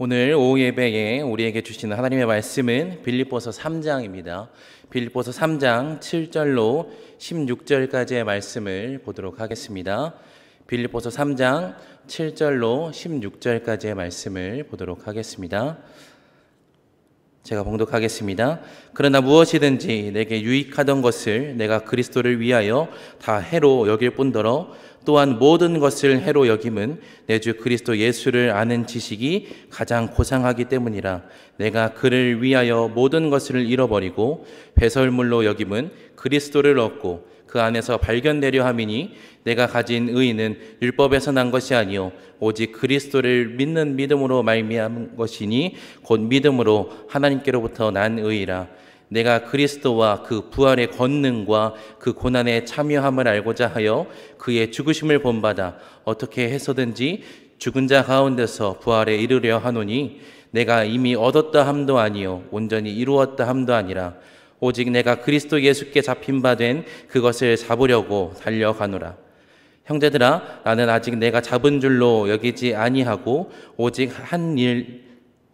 오늘 오후 예배에 우리에게 주시는 하나님의 말씀은 빌립보서 3장입니다. 빌립보서 3장 7절로 16절까지의 말씀을 보도록 하겠습니다. 빌립보서 3장 7절로 16절까지의 말씀을 보도록 하겠습니다. 제가 봉독하겠습니다. 그러나 무엇이든지 내게 유익하던 것을 내가 그리스도를 위하여 다 해로 여길 뿐더러 또한 모든 것을 해로 여김은 내 주 그리스도 예수를 아는 지식이 가장 고상하기 때문이라. 내가 그를 위하여 모든 것을 잃어버리고 배설물로 여김은 그리스도를 얻고 그 안에서 발견되려 함이니 내가 가진 의의는 율법에서 난 것이 아니요 오직 그리스도를 믿는 믿음으로 말미암은 것이니 곧 믿음으로 하나님께로부터 난 의의라. 내가 그리스도와 그 부활의 권능과 그 고난에 참여함을 알고자 하여 그의 죽으심을 본받아 어떻게 해서든지 죽은 자 가운데서 부활에 이르려 하노니 내가 이미 얻었다 함도 아니요 온전히 이루었다 함도 아니라 오직 내가 그리스도 예수께 잡힌 바 된 그것을 잡으려고 달려가노라. 형제들아, 나는 아직 내가 잡은 줄로 여기지 아니하고 오직 한 일,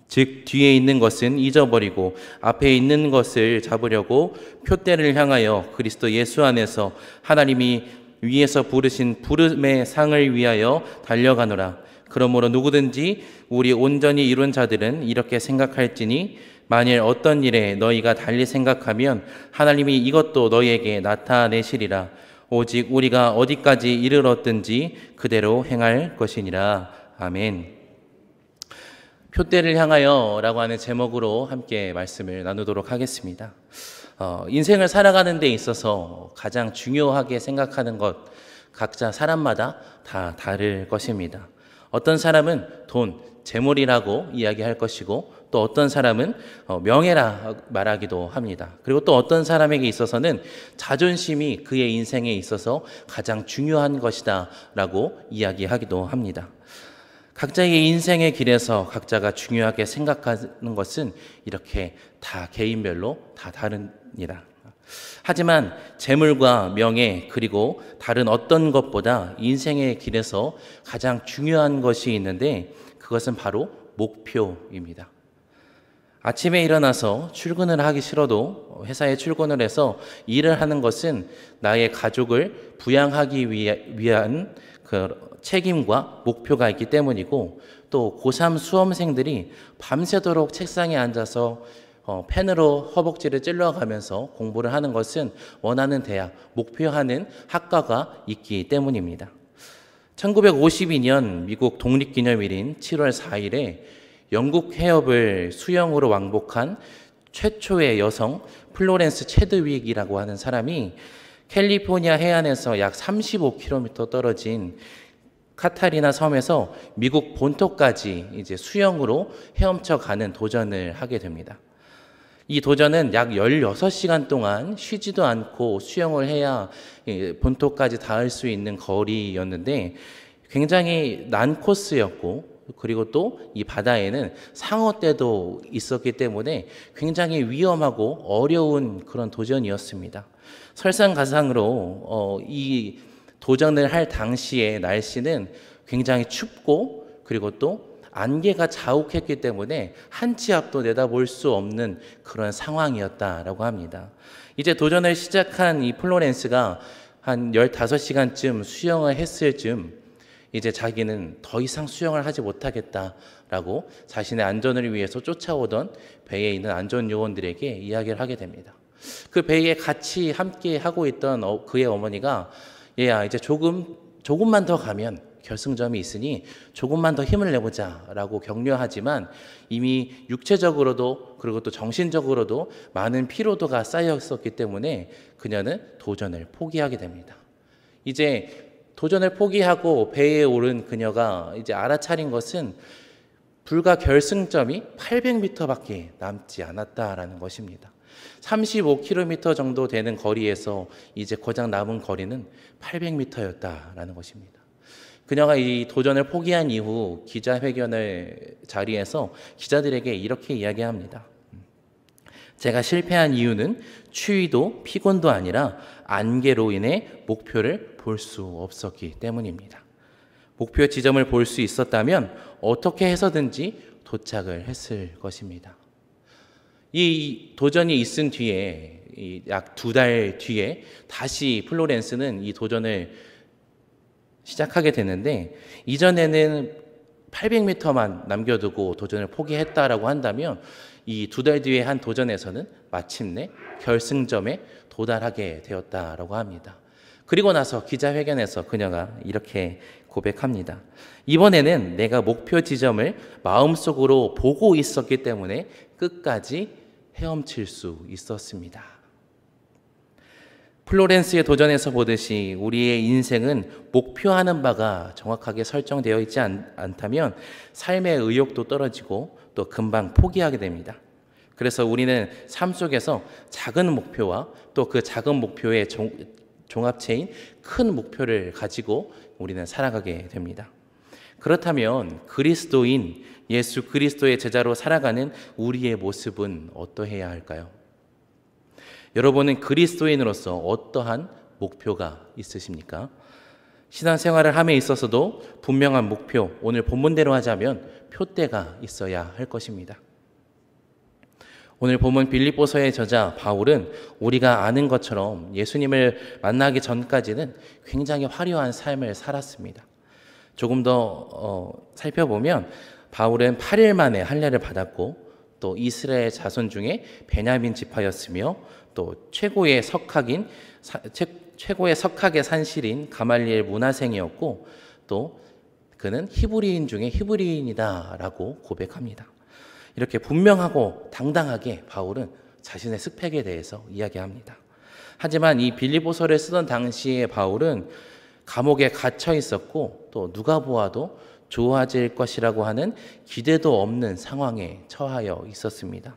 즉 뒤에 있는 것은 잊어버리고 앞에 있는 것을 잡으려고 표대를 향하여 그리스도 예수 안에서 하나님이 위에서 부르신 부름의 상을 위하여 달려가노라. 그러므로 누구든지 우리 온전히 이룬 자들은 이렇게 생각할지니 만일 어떤 일에 너희가 달리 생각하면 하나님이 이것도 너희에게 나타내시리라. 오직 우리가 어디까지 이르렀든지 그대로 행할 것이니라. 아멘. 표대를 향하여 라고 하는 제목으로 함께 말씀을 나누도록 하겠습니다. 인생을 살아가는 데 있어서 가장 중요하게 생각하는 것, 각자 사람마다 다 다를 것입니다. 어떤 사람은 돈, 재물이라고 이야기할 것이고 또 어떤 사람은 명예라 말하기도 합니다. 그리고 또 어떤 사람에게 있어서는 자존심이 그의 인생에 있어서 가장 중요한 것이다 라고 이야기하기도 합니다. 각자의 인생의 길에서 각자가 중요하게 생각하는 것은 이렇게 다 개인별로 다 다릅니다. 하지만 재물과 명예 그리고 다른 어떤 것보다 인생의 길에서 가장 중요한 것이 있는데 그것은 바로 목표입니다. 아침에 일어나서 출근을 하기 싫어도 회사에 출근을 해서 일을 하는 것은 나의 가족을 부양하기 위한 그 책임과 목표가 있기 때문이고 또 고3 수험생들이 밤새도록 책상에 앉아서 펜으로 허벅지를 찔러가면서 공부를 하는 것은 원하는 대학, 목표하는 학과가 있기 때문입니다. 1952년 미국 독립기념일인 7월 4일에 영국 해협을 수영으로 왕복한 최초의 여성 플로렌스 체드윅이라고 하는 사람이 캘리포니아 해안에서 약 35km 떨어진 카타리나 섬에서 미국 본토까지 이제 수영으로 헤엄쳐 가는 도전을 하게 됩니다. 이 도전은 약 16시간 동안 쉬지도 않고 수영을 해야 본토까지 닿을 수 있는 거리였는데 굉장히 난 코스였고 그리고 또 이 바다에는 상어떼도 있었기 때문에 굉장히 위험하고 어려운 그런 도전이었습니다. 설상가상으로 이 도전을 할 당시의 날씨는 굉장히 춥고 그리고 또 안개가 자욱했기 때문에 한 치 앞도 내다볼 수 없는 그런 상황이었다라고 합니다. 이제 도전을 시작한 이 플로렌스가 한 15시간쯤 수영을 했을 즈음 이제 자기는 더 이상 수영을 하지 못하겠다라고 자신의 안전을 위해서 쫓아오던 배에 있는 안전요원들에게 이야기를 하게 됩니다. 그 배에 같이 함께 하고 있던 그의 어머니가 얘야 이제 조금만 더 가면 결승점이 있으니 조금만 더 힘을 내보자 라고 격려하지만 이미 육체적으로도 그리고 또 정신적으로도 많은 피로도가 쌓였었기 때문에 그녀는 도전을 포기하게 됩니다. 이제 도전을 포기하고 배에 오른 그녀가 이제 알아차린 것은 불과 결승점이 800m밖에 남지 않았다라는 것입니다. 35km 정도 되는 거리에서 이제 고작 남은 거리는 800m였다라는 것입니다. 그녀가 이 도전을 포기한 이후 기자회견을 자리에서 기자들에게 이렇게 이야기합니다. 제가 실패한 이유는 추위도 피곤도 아니라 안개로 인해 목표를 볼 수 없었기 때문입니다. 목표 지점을 볼 수 있었다면 어떻게 해서든지 도착을 했을 것입니다. 이 도전이 있은 뒤에 약 2달 뒤에 다시 플로렌스는 이 도전을 시작하게 되는데, 이전에는 800m만 남겨두고 도전을 포기했다라고 한다면 이 2달 뒤에 한 도전에서는 마침내 결승점에 도달하게 되었다라고 합니다. 그리고 나서 기자회견에서 그녀가 이렇게 고백합니다. 이번에는 내가 목표 지점을 마음속으로 보고 있었기 때문에 끝까지 헤엄칠 수 있었습니다. 플로렌스의 도전에서 보듯이 우리의 인생은 목표하는 바가 정확하게 설정되어 있지 않다면 삶의 의욕도 떨어지고 또 금방 포기하게 됩니다. 그래서 우리는 삶 속에서 작은 목표와 또 그 작은 목표의 종합체인 큰 목표를 가지고 우리는 살아가게 됩니다. 그렇다면 그리스도인 예수 그리스도의 제자로 살아가는 우리의 모습은 어떠해야 할까요? 여러분은 그리스도인으로서 어떠한 목표가 있으십니까? 신앙생활을 함에 있어서도 분명한 목표, 오늘 본문대로 하자면 표대가 있어야 할 것입니다. 오늘 본문 빌립보서의 저자 바울은 우리가 아는 것처럼 예수님을 만나기 전까지는 굉장히 화려한 삶을 살았습니다. 조금 더 살펴보면 바울은 8일 만에 할례를 받았고 또 이스라엘 자손 중에 베냐민 지파였으며 또 최고의 석학의 산실인 가말리엘 문화생이었고 또 그는 히브리인 중에 히브리인이다라고 고백합니다. 이렇게 분명하고 당당하게 바울은 자신의 스펙에 대해서 이야기합니다. 하지만 이 빌립보서를 쓰던 당시에 바울은 감옥에 갇혀 있었고 또 누가 보아도 좋아질 것이라고 하는 기대도 없는 상황에 처하여 있었습니다.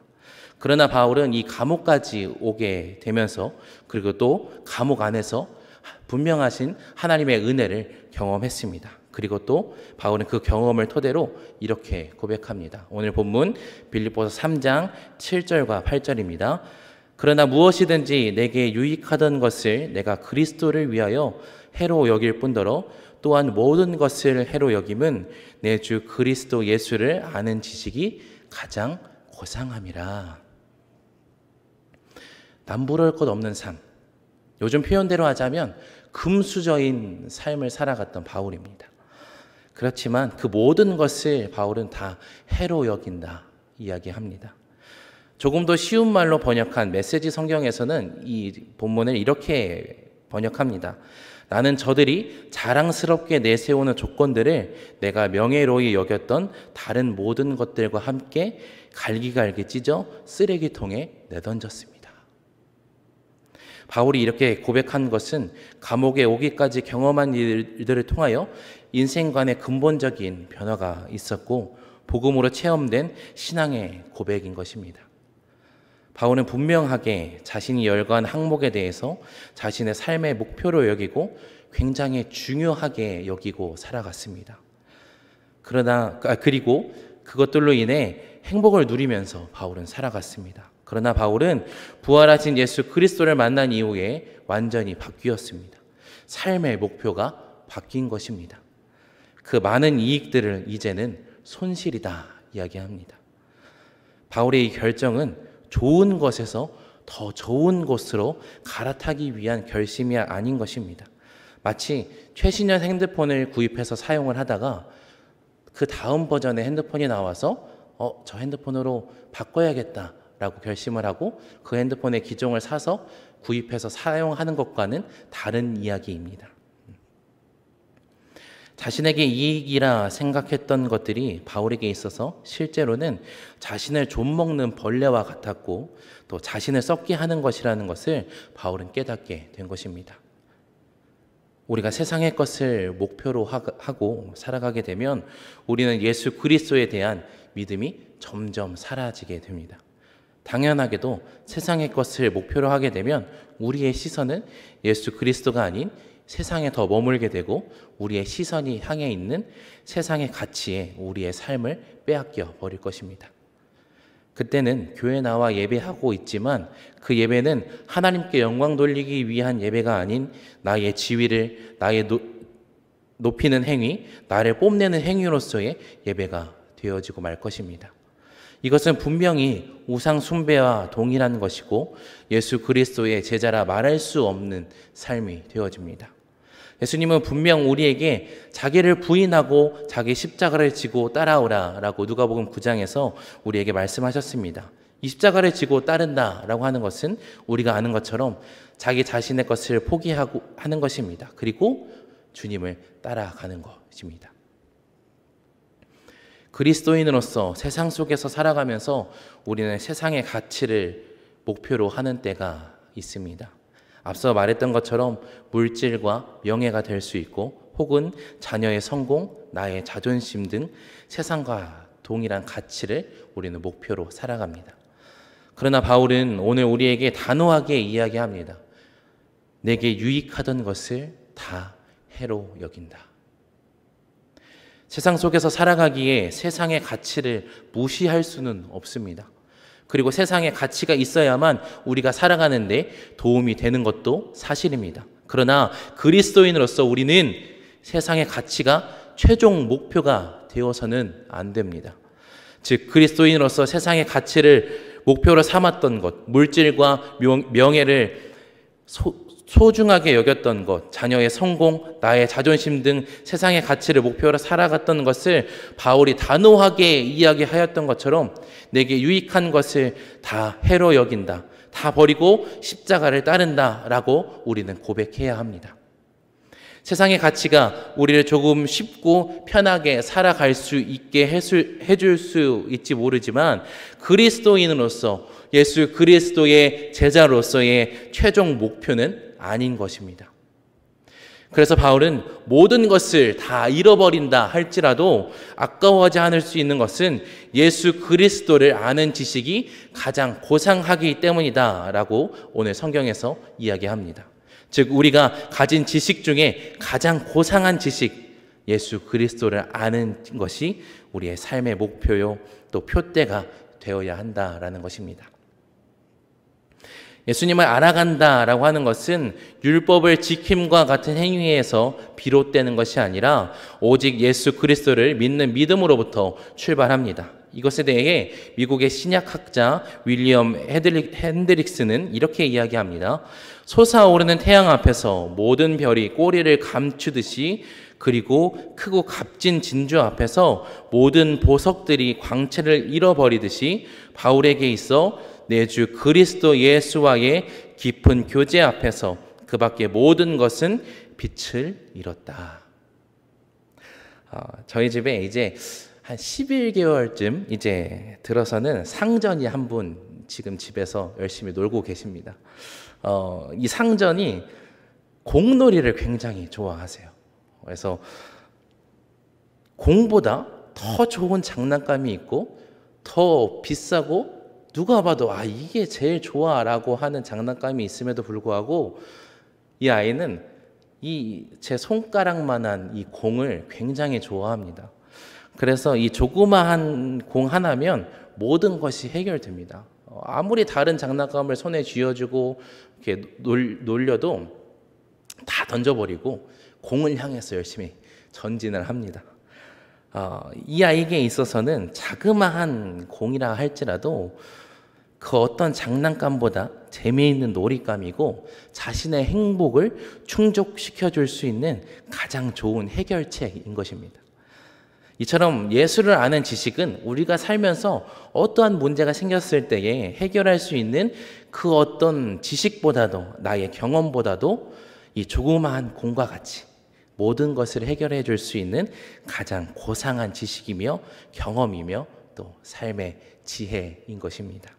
그러나 바울은 이 감옥까지 오게 되면서 그리고 또 감옥 안에서 분명하신 하나님의 은혜를 경험했습니다. 그리고 또 바울은 그 경험을 토대로 이렇게 고백합니다. 오늘 본문 빌립보서 3장 7절과 8절입니다. 그러나 무엇이든지 내게 유익하던 것을 내가 그리스도를 위하여 해로 여길 뿐더러 또한 모든 것을 해로 여김은 내 주 그리스도 예수를 아는 지식이 가장 고상함이라. 남부러울 것 없는 삶, 요즘 표현대로 하자면 금수저인 삶을 살아갔던 바울입니다. 그렇지만 그 모든 것을 바울은 다 해로 여긴다 이야기합니다. 조금 더 쉬운 말로 번역한 메시지 성경에서는 이 본문을 이렇게 번역합니다. 나는 저들이 자랑스럽게 내세우는 조건들을 내가 명예로이 여겼던 다른 모든 것들과 함께 갈기갈기 찢어 쓰레기통에 내던졌습니다. 바울이 이렇게 고백한 것은 감옥에 오기까지 경험한 일들을 통하여 인생관의 근본적인 변화가 있었고 복음으로 체험된 신앙의 고백인 것입니다. 바울은 분명하게 자신이 열거한 항목에 대해서 자신의 삶의 목표로 여기고 굉장히 중요하게 여기고 살아갔습니다. 그리고 그것들로 인해 행복을 누리면서 바울은 살아갔습니다. 그러나 바울은 부활하신 예수 그리스도를 만난 이후에 완전히 바뀌었습니다. 삶의 목표가 바뀐 것입니다. 그 많은 이익들을 이제는 손실이다 이야기합니다. 바울의 이 결정은 좋은 것에서 더 좋은 곳으로 갈아타기 위한 결심이 아닌 것입니다. 마치 최신형 핸드폰을 구입해서 사용을 하다가 그 다음 버전의 핸드폰이 나와서 저 핸드폰으로 바꿔야겠다 라고 결심을 하고 그 핸드폰의 기종을 사서 구입해서 사용하는 것과는 다른 이야기입니다. 자신에게 이익이라 생각했던 것들이 바울에게 있어서 실제로는 자신을 좀먹는 벌레와 같았고 또 자신을 썩게 하는 것이라는 것을 바울은 깨닫게 된 것입니다. 우리가 세상의 것을 목표로 하고 살아가게 되면 우리는 예수 그리스도에 대한 믿음이 점점 사라지게 됩니다. 당연하게도 세상의 것을 목표로 하게 되면 우리의 시선은 예수 그리스도가 아닌 세상에 더 머물게 되고 우리의 시선이 향해 있는 세상의 가치에 우리의 삶을 빼앗겨 버릴 것입니다. 그때는 교회 나와 예배하고 있지만 그 예배는 하나님께 영광 돌리기 위한 예배가 아닌 나의 지위를 높이는 행위, 나를 뽐내는 행위로서의 예배가 되어지고 말 것입니다. 이것은 분명히 우상 숭배와 동일한 것이고 예수 그리스도의 제자라 말할 수 없는 삶이 되어집니다. 예수님은 분명 우리에게 자기를 부인하고 자기 십자가를 지고 따라오라 라고 누가복음 9장에서 우리에게 말씀하셨습니다. 이 십자가를 지고 따른다 라고 하는 것은 우리가 아는 것처럼 자기 자신의 것을 포기하고 하는 것입니다. 그리고 주님을 따라가는 것입니다. 그리스도인으로서 세상 속에서 살아가면서 우리는 세상의 가치를 목표로 하는 때가 있습니다. 앞서 말했던 것처럼 물질과 명예가 될 수 있고 혹은 자녀의 성공, 나의 자존심 등 세상과 동일한 가치를 우리는 목표로 살아갑니다. 그러나 바울은 오늘 우리에게 단호하게 이야기합니다. 내게 유익하던 것을 다 해로 여긴다. 세상 속에서 살아가기에 세상의 가치를 무시할 수는 없습니다. 그리고 세상의 가치가 있어야만 우리가 살아가는데 도움이 되는 것도 사실입니다. 그러나 그리스도인으로서 우리는 세상의 가치가 최종 목표가 되어서는 안 됩니다. 즉 그리스도인으로서 세상의 가치를 목표로 삼았던 것, 물질과 명예를 소중하게 여겼던 것, 자녀의 성공, 나의 자존심 등 세상의 가치를 목표로 살아갔던 것을 바울이 단호하게 이야기하였던 것처럼 내게 유익한 것을 다 해로 여긴다, 다 버리고 십자가를 따른다 라고 우리는 고백해야 합니다. 세상의 가치가 우리를 조금 쉽고 편하게 살아갈 수 있게 해줄 수 있지 모르지만 그리스도인으로서 예수 그리스도의 제자로서의 최종 목표는 아닌 것입니다. 그래서 바울은 모든 것을 다 잃어버린다 할지라도 아까워하지 않을 수 있는 것은 예수 그리스도를 아는 지식이 가장 고상하기 때문이다 라고 오늘 성경에서 이야기합니다. 즉 우리가 가진 지식 중에 가장 고상한 지식, 예수 그리스도를 아는 것이 우리의 삶의 목표요 또 표대가 되어야 한다라는 것입니다. 예수님을 알아간다라고 하는 것은 율법을 지킴과 같은 행위에서 비롯되는 것이 아니라 오직 예수 그리스도를 믿는 믿음으로부터 출발합니다. 이것에 대해 미국의 신약학자 윌리엄 핸드릭스는 이렇게 이야기합니다. 솟아오르는 태양 앞에서 모든 별이 꼬리를 감추듯이 그리고 크고 값진 진주 앞에서 모든 보석들이 광채를 잃어버리듯이 바울에게 있어 내 주 그리스도 예수와의 깊은 교제 앞에서 그 밖의 모든 것은 빛을 잃었다. 저희 집에 이제 한 11개월쯤 이제 들어서는 상전이 한 분 지금 집에서 열심히 놀고 계십니다. 이 상전이 공놀이를 굉장히 좋아하세요. 그래서 공보다 더 좋은 장난감이 있고 더 비싸고 누가 봐도 이게 제일 좋아라고 하는 장난감이 있음에도 불구하고 이 아이는 이 제 손가락만한 이 공을 굉장히 좋아합니다. 그래서 이 조그마한 공 하나면 모든 것이 해결됩니다. 아무리 다른 장난감을 손에 쥐어주고 이렇게 놀려도 다 던져버리고 공을 향해서 열심히 전진을 합니다. 이 아이에게 있어서는 자그마한 공이라 할지라도 그 어떤 장난감보다 재미있는 놀잇감이고 자신의 행복을 충족시켜줄 수 있는 가장 좋은 해결책인 것입니다. 이처럼 예수를 아는 지식은 우리가 살면서 어떠한 문제가 생겼을 때에 해결할 수 있는 그 어떤 지식보다도 나의 경험보다도 이 조그마한 공과 같이 모든 것을 해결해 줄 수 있는 가장 고상한 지식이며 경험이며 또 삶의 지혜인 것입니다.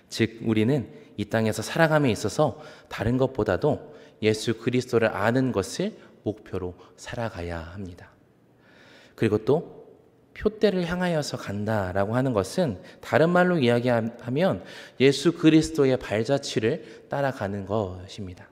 즉 우리는 이 땅에서 살아감에 있어서 다른 것보다도 예수 그리스도를 아는 것을 목표로 살아가야 합니다. 그리고 또 표대를 향하여서 간다라고 하는 것은 다른 말로 이야기하면 예수 그리스도의 발자취를 따라가는 것입니다.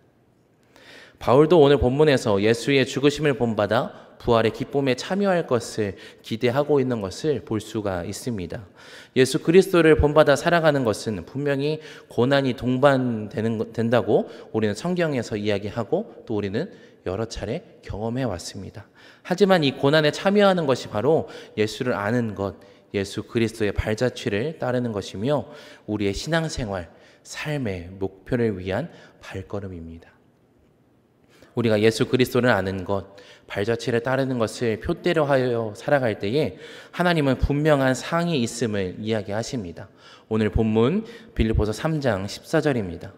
바울도 오늘 본문에서 예수의 죽으심을 본받아 부활의 기쁨에 참여할 것을 기대하고 있는 것을 볼 수가 있습니다. 예수 그리스도를 본받아 살아가는 것은 분명히 고난이 동반된다고 우리는 성경에서 이야기하고 또 우리는 여러 차례 경험해 왔습니다. 하지만 이 고난에 참여하는 것이 바로 예수를 아는 것, 예수 그리스도의 발자취를 따르는 것이며 우리의 신앙생활, 삶의 목표를 위한 발걸음입니다. 우리가 예수 그리스도를 아는 것, 발자취를 따르는 것을 표대로 하여 살아갈 때에 하나님은 분명한 상이 있음을 이야기하십니다. 오늘 본문 빌립보서 3장 14절입니다.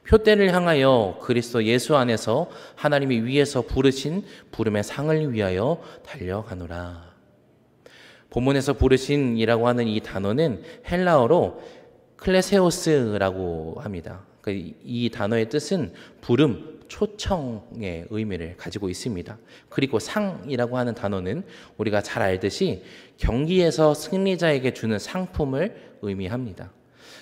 표대를 향하여 그리스도 예수 안에서 하나님이 위에서 부르신 부름의 상을 위하여 달려가노라. 본문에서 부르신이라고 하는 이 단어는 헬라어로 클레세오스라고 합니다. 이 단어의 뜻은 부름, 초청의 의미를 가지고 있습니다. 그리고 상이라고 하는 단어는 우리가 잘 알듯이 경기에서 승리자에게 주는 상품을 의미합니다.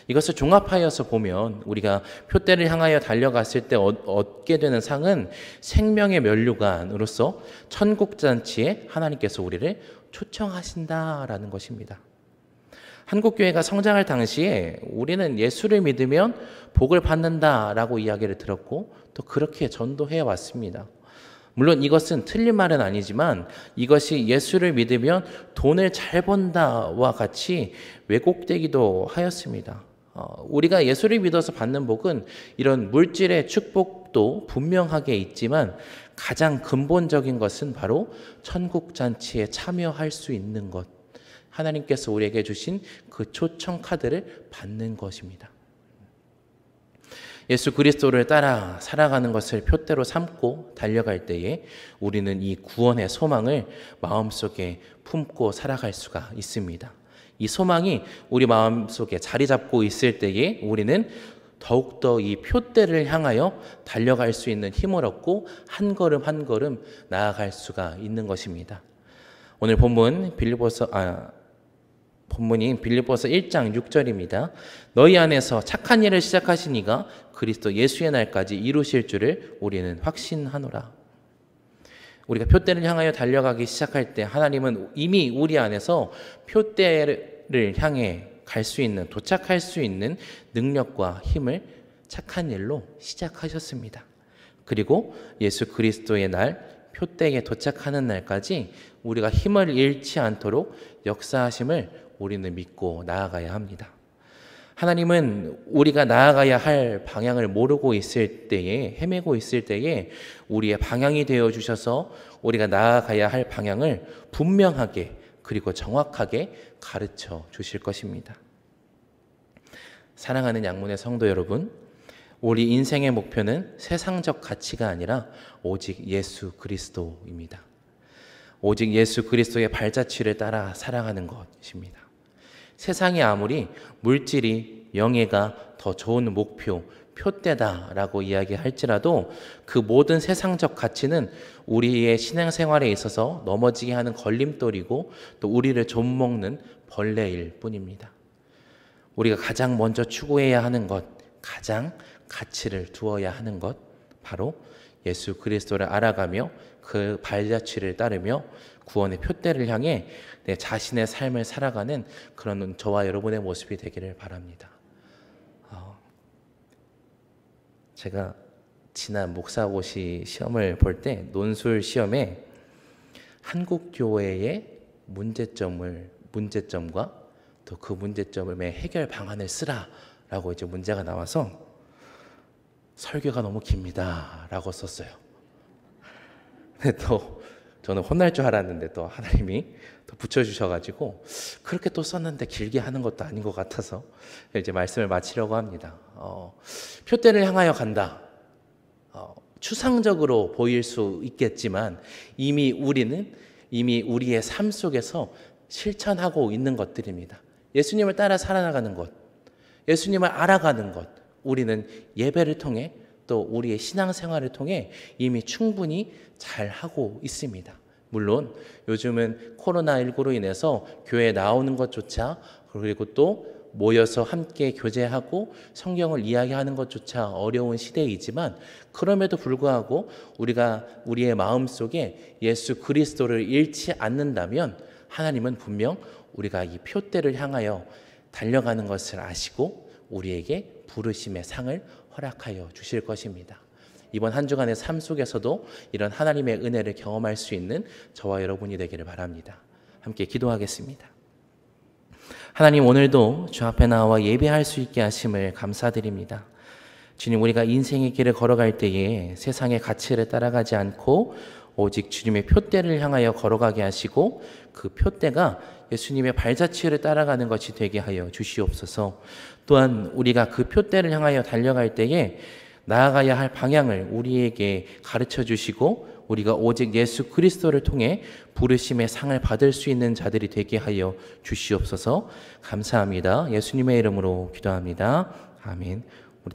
이것을 종합하여서 보면 우리가 표대를 향하여 달려갔을 때 얻게 되는 상은 생명의 면류관으로서 천국잔치에 하나님께서 우리를 초청하신다라는 것입니다. 한국교회가 성장할 당시에 우리는 예수를 믿으면 복을 받는다라고 이야기를 들었고 또 그렇게 전도해 왔습니다. 물론 이것은 틀린 말은 아니지만 이것이 예수를 믿으면 돈을 잘 번다와 같이 왜곡되기도 하였습니다. 우리가 예수를 믿어서 받는 복은 이런 물질의 축복도 분명하게 있지만 가장 근본적인 것은 바로 천국잔치에 참여할 수 있는 것, 하나님께서 우리에게 주신 그 초청 카드를 받는 것입니다. 예수 그리스도를 따라 살아가는 것을 표대로 삼고 달려갈 때에 우리는 이 구원의 소망을 마음속에 품고 살아갈 수가 있습니다. 이 소망이 우리 마음속에 자리 잡고 있을 때에 우리는 더욱더 이 표대를 향하여 달려갈 수 있는 힘을 얻고 한 걸음 한 걸음 나아갈 수가 있는 것입니다. 오늘 본문인 빌립보서 1장 6절입니다. 너희 안에서 착한 일을 시작하신 이가 그리스도 예수의 날까지 이루실 줄을 우리는 확신하노라. 우리가 표대를 향하여 달려가기 시작할 때 하나님은 이미 우리 안에서 표대를 향해 갈 수 있는, 도착할 수 있는 능력과 힘을 착한 일로 시작하셨습니다. 그리고 예수 그리스도의 날, 표대에 도착하는 날까지 우리가 힘을 잃지 않도록 역사하심을 우리는 믿고 나아가야 합니다. 하나님은 우리가 나아가야 할 방향을 모르고 있을 때에, 헤매고 있을 때에 우리의 방향이 되어 주셔서 우리가 나아가야 할 방향을 분명하게 그리고 정확하게 가르쳐 주실 것입니다. 사랑하는 양문의 성도 여러분, 우리 인생의 목표는 세상적 가치가 아니라 오직 예수 그리스도입니다. 오직 예수 그리스도의 발자취를 따라 살아가는 것입니다. 세상이 아무리 물질이, 명예가 더 좋은 목표, 표대다라고 이야기할지라도 그 모든 세상적 가치는 우리의 신앙생활에 있어서 넘어지게 하는 걸림돌이고 또 우리를 좀먹는 벌레일 뿐입니다. 우리가 가장 먼저 추구해야 하는 것, 가장 가치를 두어야 하는 것, 바로 예수 그리스도를 알아가며 그 발자취를 따르며 구원의 표대를 향해 내 자신의 삶을 살아가는 그런 저와 여러분의 모습이 되기를 바랍니다. 제가 지난 목사고시 시험을 볼 때 논술 시험에 한국교회의 문제점과 또 그 문제점의 해결 방안을 쓰라라고 이제 문제가 나와서 설교가 너무 깁니다 라고 썼어요. 근데 또 저는 혼날 줄 알았는데 또 하나님이 또 붙여주셔가지고 그렇게 또 썼는데 길게 하는 것도 아닌 것 같아서 이제 말씀을 마치려고 합니다. 표대를 향하여 간다. 추상적으로 보일 수 있겠지만 이미 우리의 삶 속에서 실천하고 있는 것들입니다. 예수님을 따라 살아나가는 것, 예수님을 알아가는 것, 우리는 예배를 통해 또 우리의 신앙생활을 통해 이미 충분히 잘 하고 있습니다. 물론 요즘은 코로나19로 인해서 교회에 나오는 것조차 그리고 또 모여서 함께 교제하고 성경을 이야기하는 것조차 어려운 시대이지만 그럼에도 불구하고 우리가 우리의 마음속에 예수 그리스도를 잃지 않는다면 하나님은 분명 우리가 이 표대를 향하여 달려가는 것을 아시고 우리에게 부르심의 상을 허락하여 주실 것입니다. 이번 한 주간의 삶 속에서도 이런 하나님의 은혜를 경험할 수 있는 저와 여러분이 되기를 바랍니다. 함께 기도하겠습니다. 하나님, 오늘도 주 앞에 나와 예배할 수 있게 하심을 감사드립니다. 주님, 우리가 인생의 길을 걸어갈 때에 세상의 가치를 따라가지 않고 오직 주님의 표대를 향하여 걸어가게 하시고 그 표대가 예수님의 발자취를 따라가는 것이 되게 하여 주시옵소서. 또한 우리가 그 표대를 향하여 달려갈 때에 나아가야 할 방향을 우리에게 가르쳐 주시고 우리가 오직 예수 그리스도를 통해 부르심의 상을 받을 수 있는 자들이 되게 하여 주시옵소서. 감사합니다. 예수님의 이름으로 기도합니다. 아멘.